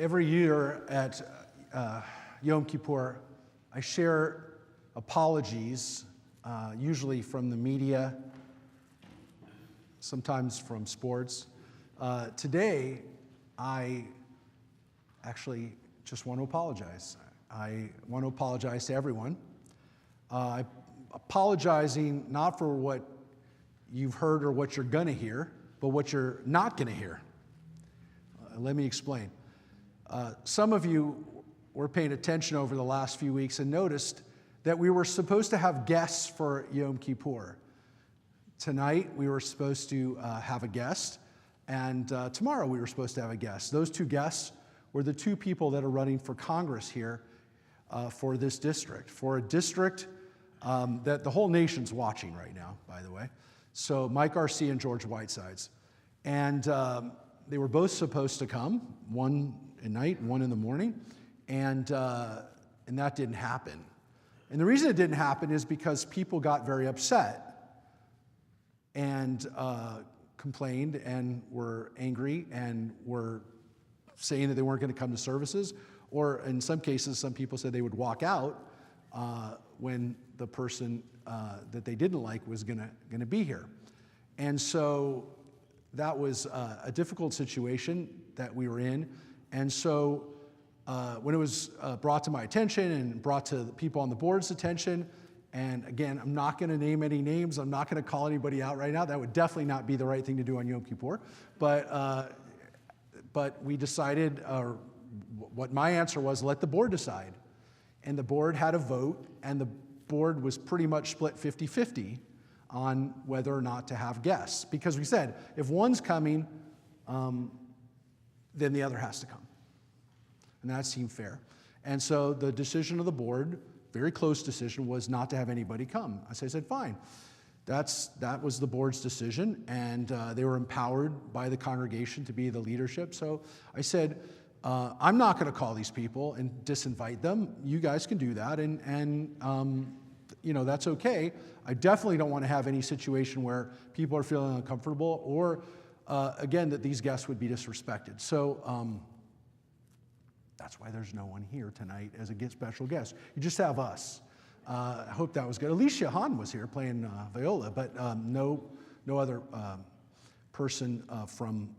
Every year at Yom Kippur, I share apologies, usually from the media, sometimes from sports. Today, I actually just want to apologize. I want to apologize to everyone. I'm apologizing not for what you've heard or what you're going to hear, but what you're not going to hear. Let me explain. Some of you were paying attention over the last few weeks and noticed that we were supposed to have guests for Yom Kippur. Tonight, we were supposed to have a guest, and tomorrow we were supposed to have a guest. Those two guests were the two people that are running for Congress here for this district, for a district that the whole nation's watching right now, by the way. So Mike Garcia and George Whitesides. And they were both supposed to come, one at night and one in the morning, and that didn't happen. And the reason it didn't happen is because people got very upset and complained and were angry and were saying that they weren't going to come to services, or in some cases, some people said they would walk out when the person that they didn't like was going to be here. And so that was a difficult situation that we were in. And so when it was brought to my attention and brought to the people on the board's attention, and again, I'm not going to name any names. I'm not going to call anybody out right now. That would definitely not be the right thing to do on Yom Kippur. But we decided, what my answer was, let the board decide. And the board had a vote, and the board was pretty much split 50-50 on whether or not to have guests. Because we said, if one's coming, then the other has to come. And that seemed fair. And so the decision of the board, very close decision, was not to have anybody come. I said, fine. That was the board's decision, and they were empowered by the congregation to be the leadership. So I said, I'm not going to call these people and disinvite them. You guys can do that, and that's okay. I definitely don't want to have any situation where people are feeling uncomfortable or, again, that these guests would be disrespected. So that's why there's no one here tonight as a special guest. You just have us. I hope that was good. Alicia Hahn was here playing viola, but no other person from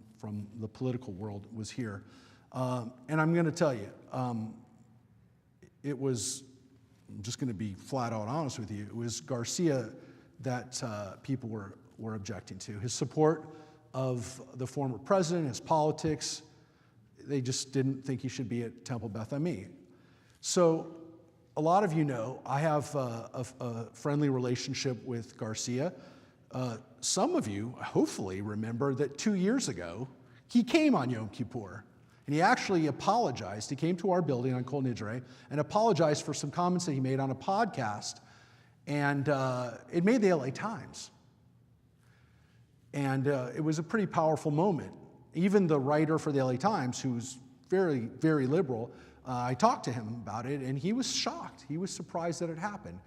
the political world was here. And I'm going to tell you, it was, I'm just going to be flat out honest with you, it was Garcia that people were objecting to. His support of the former president, his politics, they just didn't think he should be at Temple Beth Ami. So a lot of you know I have a friendly relationship with Garcia. Some of you hopefully remember that 2 years ago, he came on Yom Kippur. And he actually apologized. He came to our building on Kol Nidrei and apologized for some comments that he made on a podcast. And it made the LA Times. And it was a pretty powerful moment. Even the writer for the LA Times, who's very, very liberal, I talked to him about it, and he was shocked. He was surprised that it happened.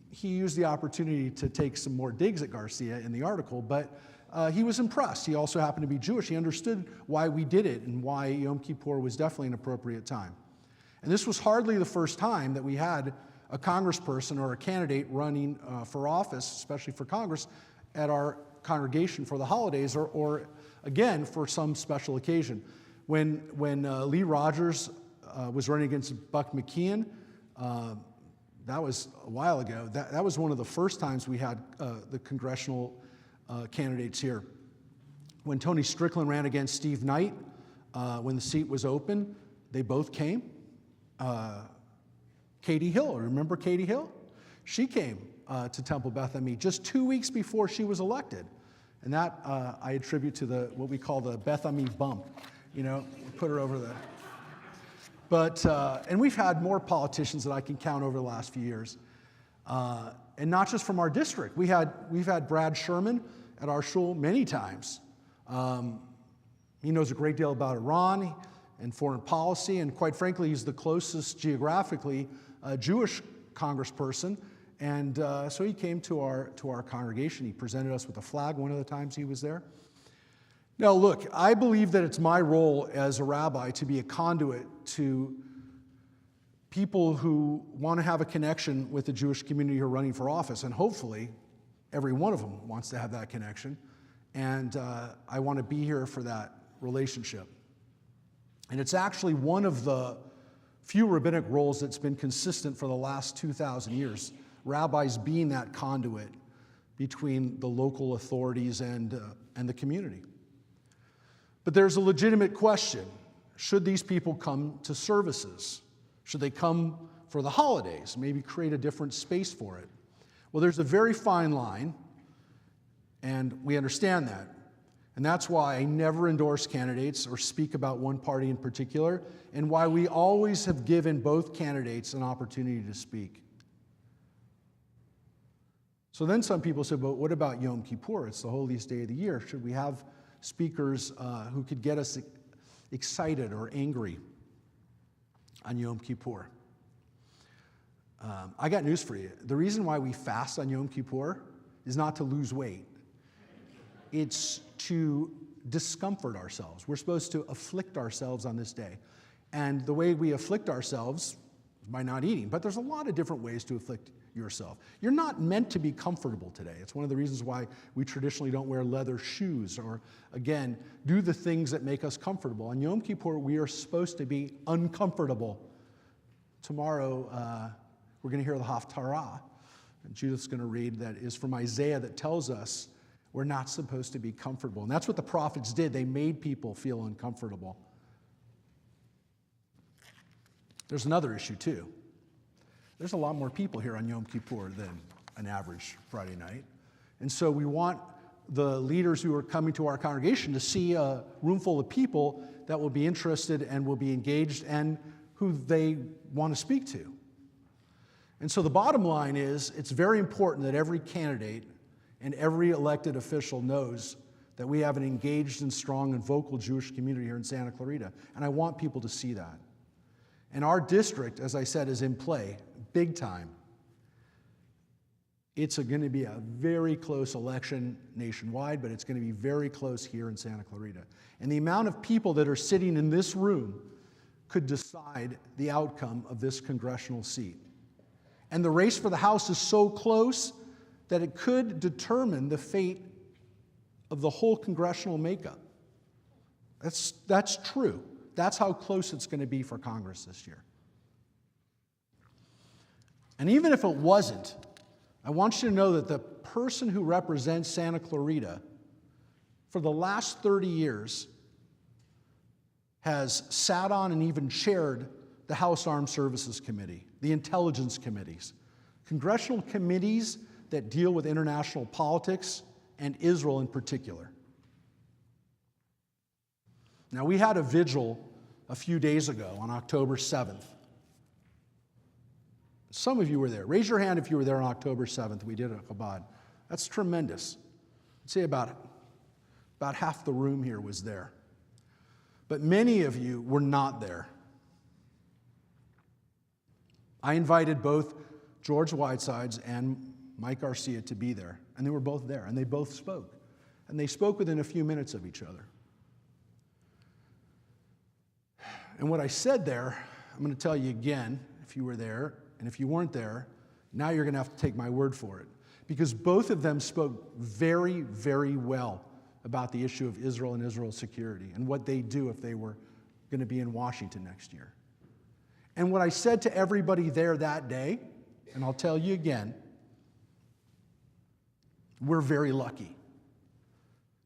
He used the opportunity to take some more digs at Garcia in the article, but he was impressed. He also happened to be Jewish. He understood why we did it and why Yom Kippur was definitely an appropriate time. And this was hardly the first time that we had a congressperson or a candidate running for office, especially for Congress, at our congregation for the holidays or again, for some special occasion. When Lee Rogers was running against Buck McKeon, that was a while ago. That was one of the first times we had the congressional candidates here. When Tony Strickland ran against Steve Knight, when the seat was open, they both came. Katie Hill, remember Katie Hill? She came to Temple Beth Ami just 2 weeks before she was elected. And that I attribute to what we call the Beth Ami bump. Put her over the... But, and we've had more politicians that I can count over the last few years. And not just from our district. We've had Brad Sherman at our shul many times. He knows a great deal about Iran and foreign policy, and quite frankly, he's the closest geographically Jewish congressperson. And so he came to our congregation. He presented us with a flag one of the times he was there. Now, look, I believe that it's my role as a rabbi to be a conduit to people who want to have a connection with the Jewish community who are running for office, and hopefully every one of them wants to have that connection, and I want to be here for that relationship. And it's actually one of the few rabbinic roles that's been consistent for the last 2,000 years, rabbis being that conduit between the local authorities and the community. But there's a legitimate question. Should these people come to services? Should they come for the holidays? Maybe create a different space for it? Well, there's a very fine line, and we understand that. And that's why I never endorse candidates or speak about one party in particular, and why we always have given both candidates an opportunity to speak. So then some people say, but what about Yom Kippur? It's the holiest day of the year. Should we have speakers who could get us excited or angry on Yom Kippur? I got news for you. The reason why we fast on Yom Kippur is not to lose weight. It's to discomfort ourselves. We're supposed to afflict ourselves on this day. And the way we afflict ourselves is by not eating. But there's a lot of different ways to afflict yourself. You're not meant to be comfortable today. It's one of the reasons why we traditionally don't wear leather shoes or, again, do the things that make us comfortable. On Yom Kippur, we are supposed to be uncomfortable. Tomorrow, we're going to hear the Haftarah. And Judith's going to read that is from Isaiah that tells us we're not supposed to be comfortable. And that's what the prophets did. They made people feel uncomfortable. There's another issue, too. There's a lot more people here on Yom Kippur than an average Friday night. And so we want the leaders who are coming to our congregation to see a room full of people that will be interested and will be engaged and who they want to speak to. And so the bottom line is it's very important that every candidate and every elected official knows that we have an engaged and strong and vocal Jewish community here in Santa Clarita. And I want people to see that. And our district, as I said, is in play, big time. It's going to be a very close election nationwide, but it's going to be very close here in Santa Clarita. And the amount of people that are sitting in this room could decide the outcome of this congressional seat. And the race for the House is so close that it could determine the fate of the whole congressional makeup. That's true. That's how close it's going to be for Congress this year. And even if it wasn't, I want you to know that the person who represents Santa Clarita for the last 30 years has sat on and even chaired the House Armed Services Committee, the Intelligence Committees, congressional committees that deal with international politics and Israel in particular. Now, we had a vigil a few days ago on October 7th. Some of you were there. Raise your hand if you were there on October 7th. We did a Chabad. That's tremendous. I'd say about half the room here was there. But many of you were not there. I invited both George Whitesides and Mike Garcia to be there, and they were both there, and they both spoke. And they spoke within a few minutes of each other. And what I said there, I'm going to tell you again, if you were there, and if you weren't there, now you're going to have to take my word for it. Because both of them spoke very, very well about the issue of Israel and Israel's security and what they do if they were going to be in Washington next year. And what I said to everybody there that day, and I'll tell you again, we're very lucky.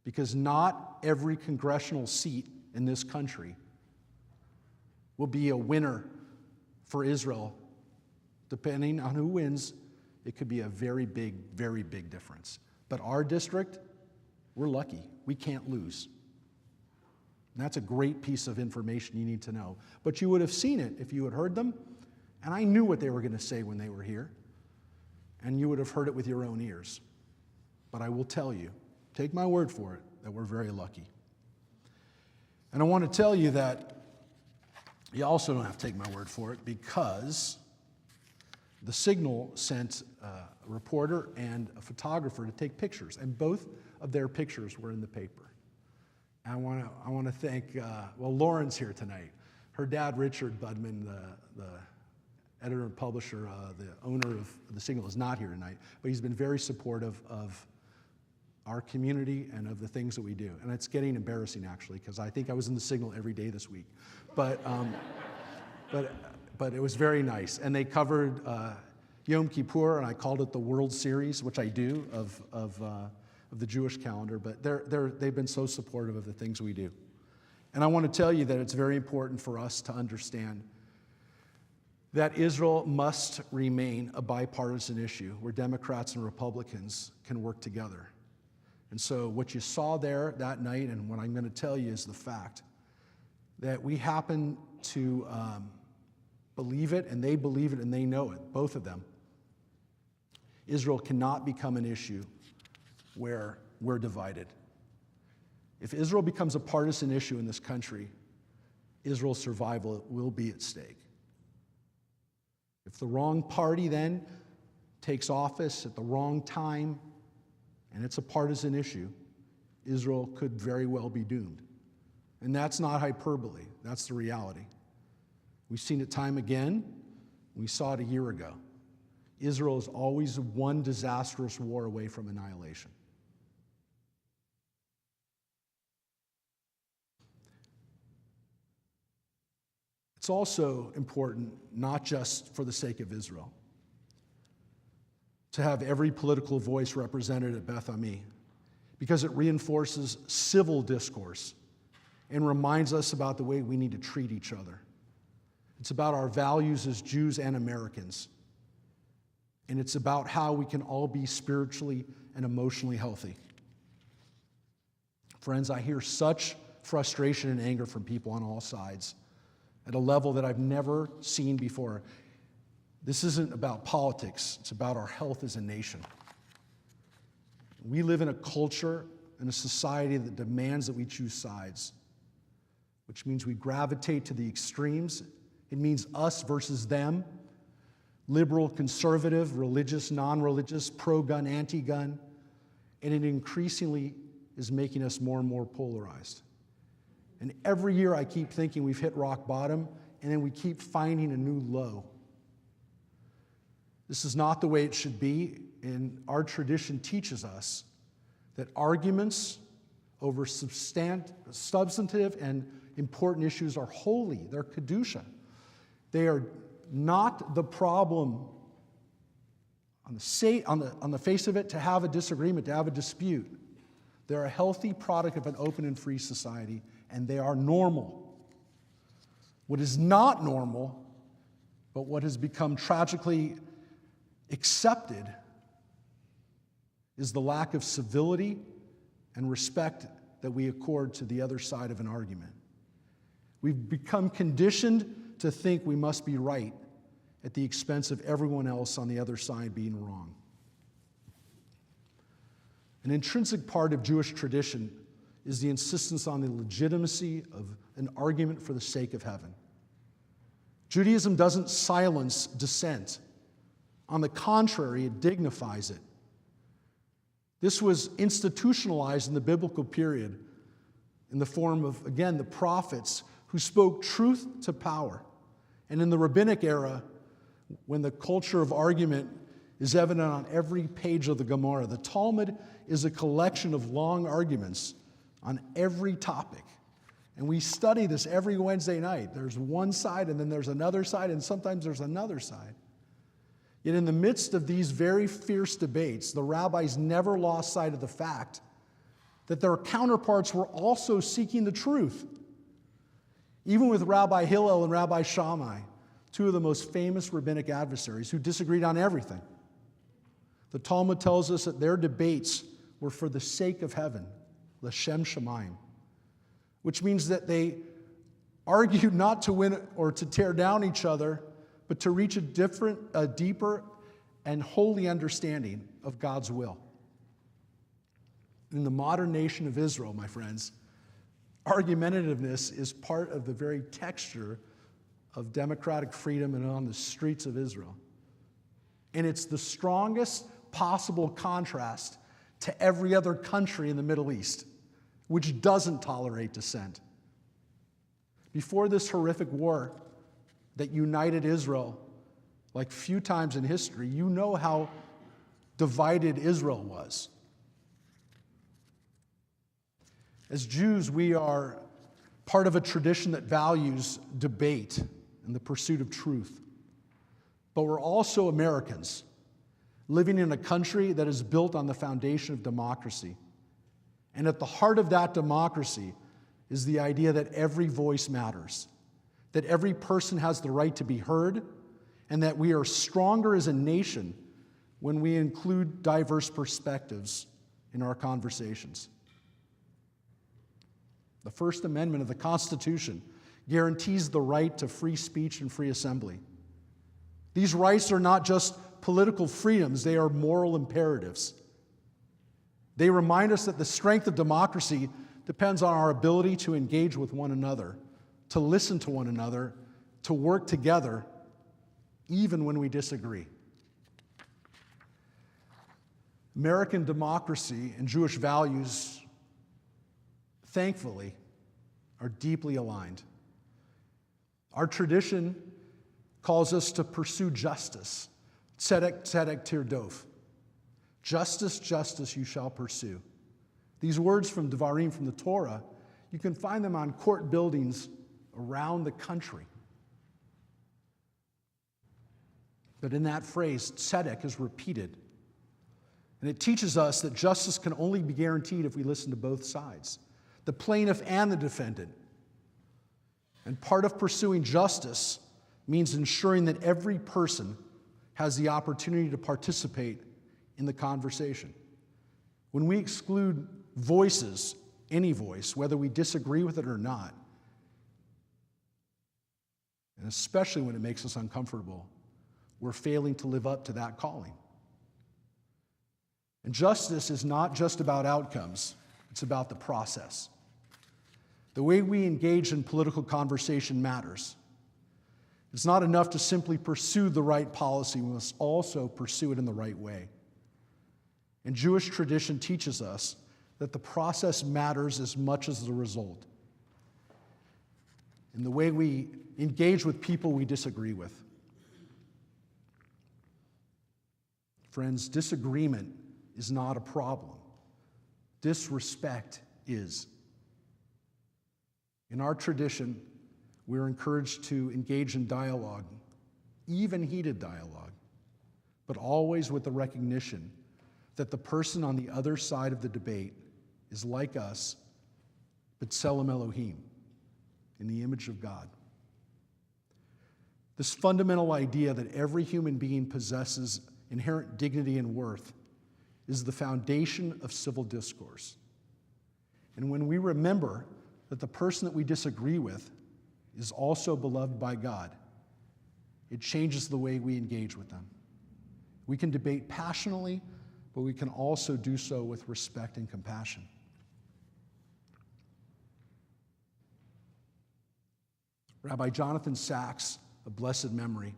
Because not every congressional seat in this country will be a winner for Israel. Depending on who wins, it could be a very big difference. But our district, we're lucky. We can't lose. And that's a great piece of information you need to know. But you would have seen it if you had heard them, and I knew what they were going to say when they were here, and you would have heard it with your own ears. But I will tell you, take my word for it, that we're very lucky. And I want to tell you that you also don't have to take my word for it, because the Signal sent a reporter and a photographer to take pictures, and both of their pictures were in the paper. I want to thank, Lauren's here tonight. Her dad, Richard Budman, the editor and publisher, the owner of the Signal, is not here tonight, but he's been very supportive of our community and of the things that we do. And it's getting embarrassing, actually, because I think I was in the Signal every day this week. But it was very nice. And they covered Yom Kippur, and I called it the World Series, which I do, of the Jewish calendar. But they've been so supportive of the things we do. And I want to tell you that it's very important for us to understand that Israel must remain a bipartisan issue where Democrats and Republicans can work together. And so what you saw there that night, and what I'm going to tell you, is the fact that we happen to believe it, and they believe it, and they know it, both of them. Israel cannot become an issue where we're divided. If Israel becomes a partisan issue in this country, Israel's survival will be at stake. If the wrong party then takes office at the wrong time, and it's a partisan issue, Israel could very well be doomed. And that's not hyperbole, that's the reality. We've seen it time again. We saw it a year ago. Israel is always one disastrous war away from annihilation. It's also important, not just for the sake of Israel, to have every political voice represented at Beth Ami, because it reinforces civil discourse and reminds us about the way we need to treat each other. It's about our values as Jews and Americans. And it's about how we can all be spiritually and emotionally healthy. Friends, I hear such frustration and anger from people on all sides at a level that I've never seen before. This isn't about politics, it's about our health as a nation. We live in a culture and a society that demands that we choose sides, which means we gravitate to the extremes. It means us versus them, liberal, conservative, religious, non-religious, pro-gun, anti-gun, and it increasingly is making us more and more polarized. And every year I keep thinking we've hit rock bottom, and then we keep finding a new low. This is not the way it should be, and our tradition teaches us that arguments over substantive and important issues are holy. They're kedusha. They are not the problem on the face of it to have a disagreement, to have a dispute. They're a healthy product of an open and free society, and they are normal. What is not normal, but what has become tragically accepted, is the lack of civility and respect that we accord to the other side of an argument. We've become conditioned to think we must be right at the expense of everyone else on the other side being wrong. An intrinsic part of Jewish tradition is the insistence on the legitimacy of an argument for the sake of heaven. Judaism doesn't silence dissent. On the contrary, it dignifies it. This was institutionalized in the biblical period in the form of, again, the prophets who spoke truth to power. And in the rabbinic era, when the culture of argument is evident on every page of the Gemara, the Talmud is a collection of long arguments on every topic. And we study this every Wednesday night. There's one side, and then there's another side, and sometimes there's another side. Yet in the midst of these very fierce debates, the rabbis never lost sight of the fact that their counterparts were also seeking the truth. Even with Rabbi Hillel and Rabbi Shammai, two of the most famous rabbinic adversaries who disagreed on everything, the Talmud tells us that their debates were for the sake of heaven, l'shem shamayim, which means that they argued not to win or to tear down each other, but to reach a deeper and holy understanding of God's will. In the modern nation of Israel, my friends, argumentativeness is part of the very texture of democratic freedom and on the streets of Israel. And it's the strongest possible contrast to every other country in the Middle East. which doesn't tolerate dissent. Before this horrific war that united Israel like few times in history, you know how divided Israel was. As Jews, we are part of a tradition that values debate and the pursuit of truth. But we're also Americans, living in a country that is built on the foundation of democracy. And at the heart of that democracy is the idea that every voice matters, that every person has the right to be heard, and that we are stronger as a nation when we include diverse perspectives in our conversations. The First Amendment of the Constitution guarantees the right to free speech and free assembly. These rights are not just political freedoms, they are moral imperatives. They remind us that the strength of democracy depends on our ability to engage with one another, to listen to one another, to work together, even when we disagree. American democracy and Jewish values, thankfully, are deeply aligned. Our tradition calls us to pursue justice. Tzedek, tzedek tirdof. Justice, justice you shall pursue. These words from Devarim, from the Torah, you can find them on court buildings around the country. But in that phrase, tzedek is repeated. And it teaches us that justice can only be guaranteed if we listen to both sides, the plaintiff and the defendant. And part of pursuing justice means ensuring that every person has the opportunity to participate in the conversation. When we exclude voices, any voice, whether we disagree with it or not, and especially when it makes us uncomfortable, we're failing to live up to that calling. And justice is not just about outcomes, it's about the process. The way we engage in political conversation matters. It's not enough to simply pursue the right policy, we must also pursue it in the right way. And Jewish tradition teaches us that the process matters as much as the result. In the way we engage with people we disagree with. Friends, disagreement is not a problem. Disrespect is. In our tradition, we're encouraged to engage in dialogue, even heated dialogue, but always with the recognition that the person on the other side of the debate is like us, but B'Tselem Elohim, in the image of God. This fundamental idea that every human being possesses inherent dignity and worth is the foundation of civil discourse. And when we remember that the person that we disagree with is also beloved by God, it changes the way we engage with them. We can debate passionately, but we can also do so with respect and compassion. Rabbi Jonathan Sacks, of blessed memory,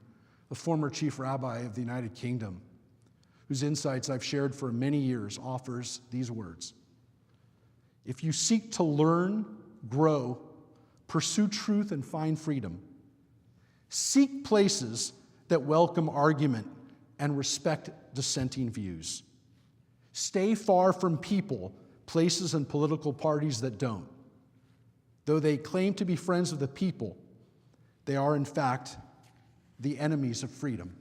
the former chief rabbi of the United Kingdom, whose insights I've shared for many years, offers these words. If you seek to learn, grow, pursue truth, and find freedom, seek places that welcome argument and respect dissenting views. Stay far from people, places, and political parties that don't. Though they claim to be friends of the people, they are, in fact, the enemies of freedom.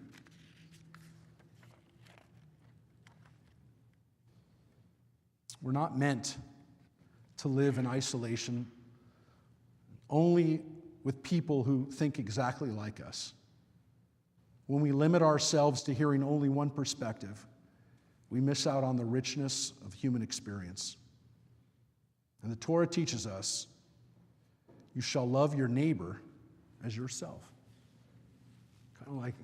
We're not meant to live in isolation only with people who think exactly like us. When we limit ourselves to hearing only one perspective, we miss out on the richness of human experience. And the Torah teaches us, you shall love your neighbor as yourself. Kind of like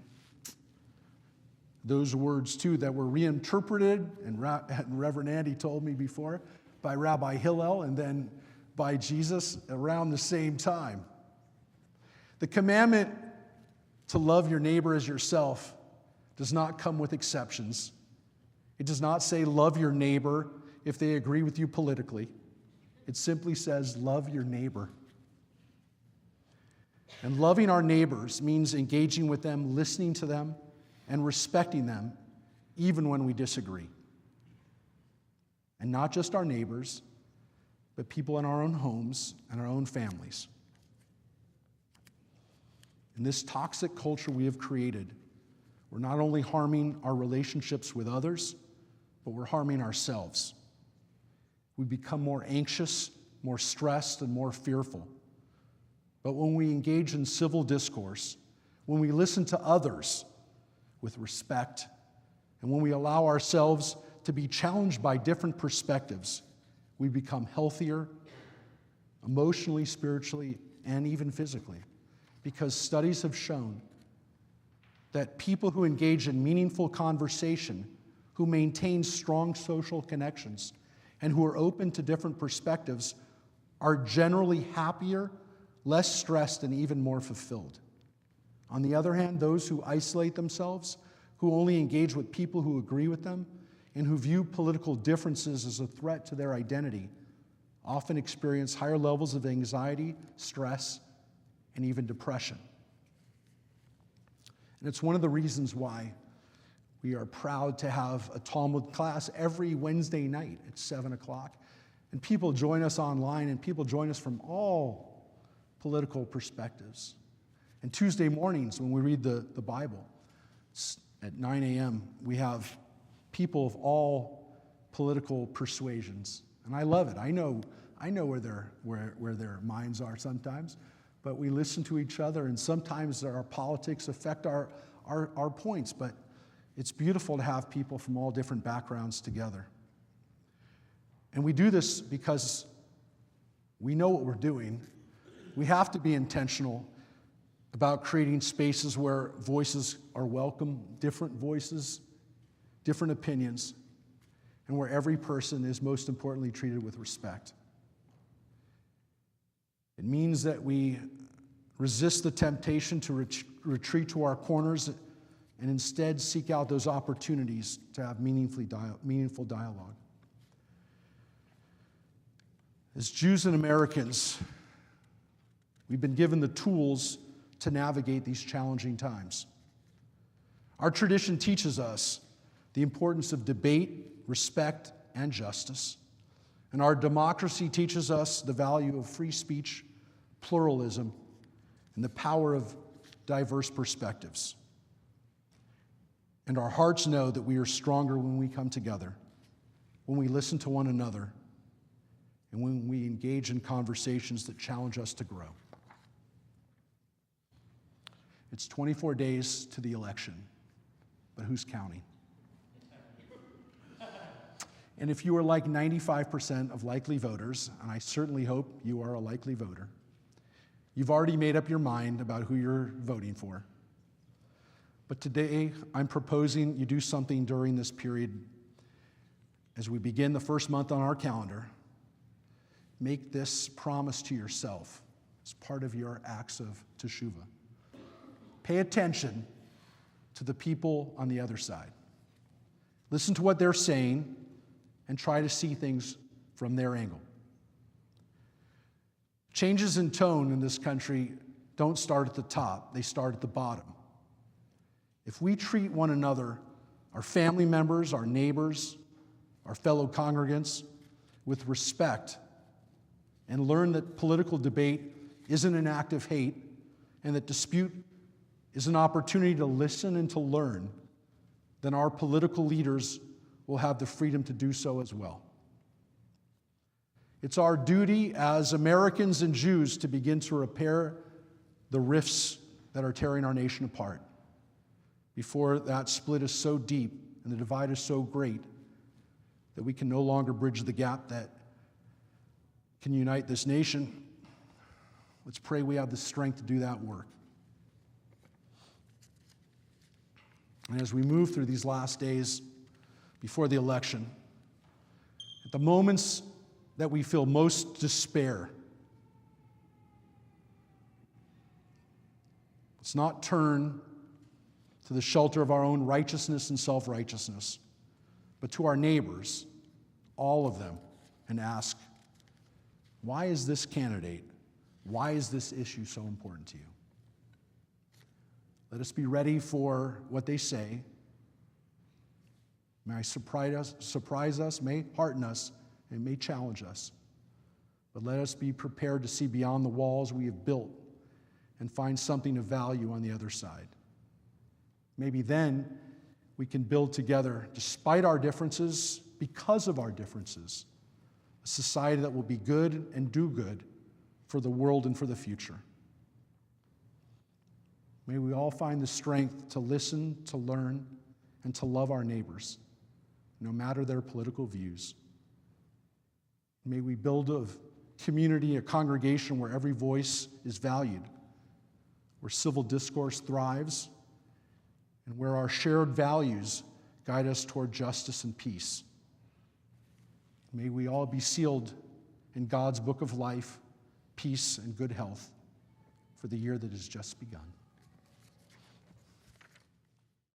those words, too, that were reinterpreted, and Reverend Andy told me before, by Rabbi Hillel and then by Jesus around the same time. The commandment to love your neighbor as yourself does not come with exceptions. It does not say love your neighbor if they agree with you politically. It simply says, love your neighbor. And loving our neighbors means engaging with them, listening to them, and respecting them, even when we disagree. And not just our neighbors, but people in our own homes and our own families. In this toxic culture we have created, we're not only harming our relationships with others, but we're harming ourselves. We become more anxious, more stressed, and more fearful. But when we engage in civil discourse, when we listen to others with respect, and when we allow ourselves to be challenged by different perspectives, we become healthier emotionally, spiritually, and even physically. Because studies have shown that people who engage in meaningful conversation, who maintain strong social connections, and who are open to different perspectives are generally happier, less stressed, and even more fulfilled. On the other hand, those who isolate themselves, who only engage with people who agree with them, and who view political differences as a threat to their identity, often experience higher levels of anxiety, stress, and even depression. And it's one of the reasons why we are proud to have a Talmud class every Wednesday night at 7 o'clock. And people join us online, and people join us from all political perspectives. And Tuesday mornings, when we read the Bible, at 9 a.m., we have people of all political persuasions. And I love it. I know where their minds are sometimes, but we listen to each other, and sometimes our politics affect our points, but it's beautiful to have people from all different backgrounds together. And we do this because we know what we're doing. We have to be intentional about creating spaces where voices are welcome, different voices, different opinions, and where every person is most importantly treated with respect. It means that we resist the temptation to retreat to our corners and instead seek out those opportunities to have meaningful dialogue. As Jews and Americans, we've been given the tools to navigate these challenging times. Our tradition teaches us the importance of debate, respect, and justice. And our democracy teaches us the value of free speech, pluralism, and the power of diverse perspectives. And our hearts know that we are stronger when we come together, when we listen to one another, and when we engage in conversations that challenge us to grow. It's 24 days to the election, but who's counting? And if you are like 95% of likely voters, and I certainly hope you are a likely voter, you've already made up your mind about who you're voting for. But today, I'm proposing you do something during this period as we begin the first month on our calendar. Make this promise to yourself as part of your acts of teshuvah. Pay attention to the people on the other side. Listen to what they're saying and try to see things from their angle. Changes in tone in this country don't start at the top, they start at the bottom. If we treat one another, our family members, our neighbors, our fellow congregants, with respect, and learn that political debate isn't an act of hate, and that dispute is an opportunity to listen and to learn, then our political leaders will have the freedom to do so as well. It's our duty as Americans and Jews to begin to repair the rifts that are tearing our nation apart before that split is so deep and the divide is so great that we can no longer bridge the gap that can unite this nation. Let's pray we have the strength to do that work. And as we move through these last days before the election, at the moments that we feel most despair, let's not turn to the shelter of our own righteousness and self-righteousness, but to our neighbors, all of them, and ask, Why is this candidate, why is this issue so important to you? Let us be ready for what they say. May surprise us, may hearten us, and may challenge us. But let us be prepared to see beyond the walls we have built and find something of value on the other side. Maybe then we can build together, despite our differences, because of our differences, a society that will be good and do good for the world and for the future. May we all find the strength to listen, to learn, and to love our neighbors, no matter their political views. May we build a community, a congregation where every voice is valued, where civil discourse thrives, and where our shared values guide us toward justice and peace. May we all be sealed in God's book of life, peace, and good health for the year that has just begun.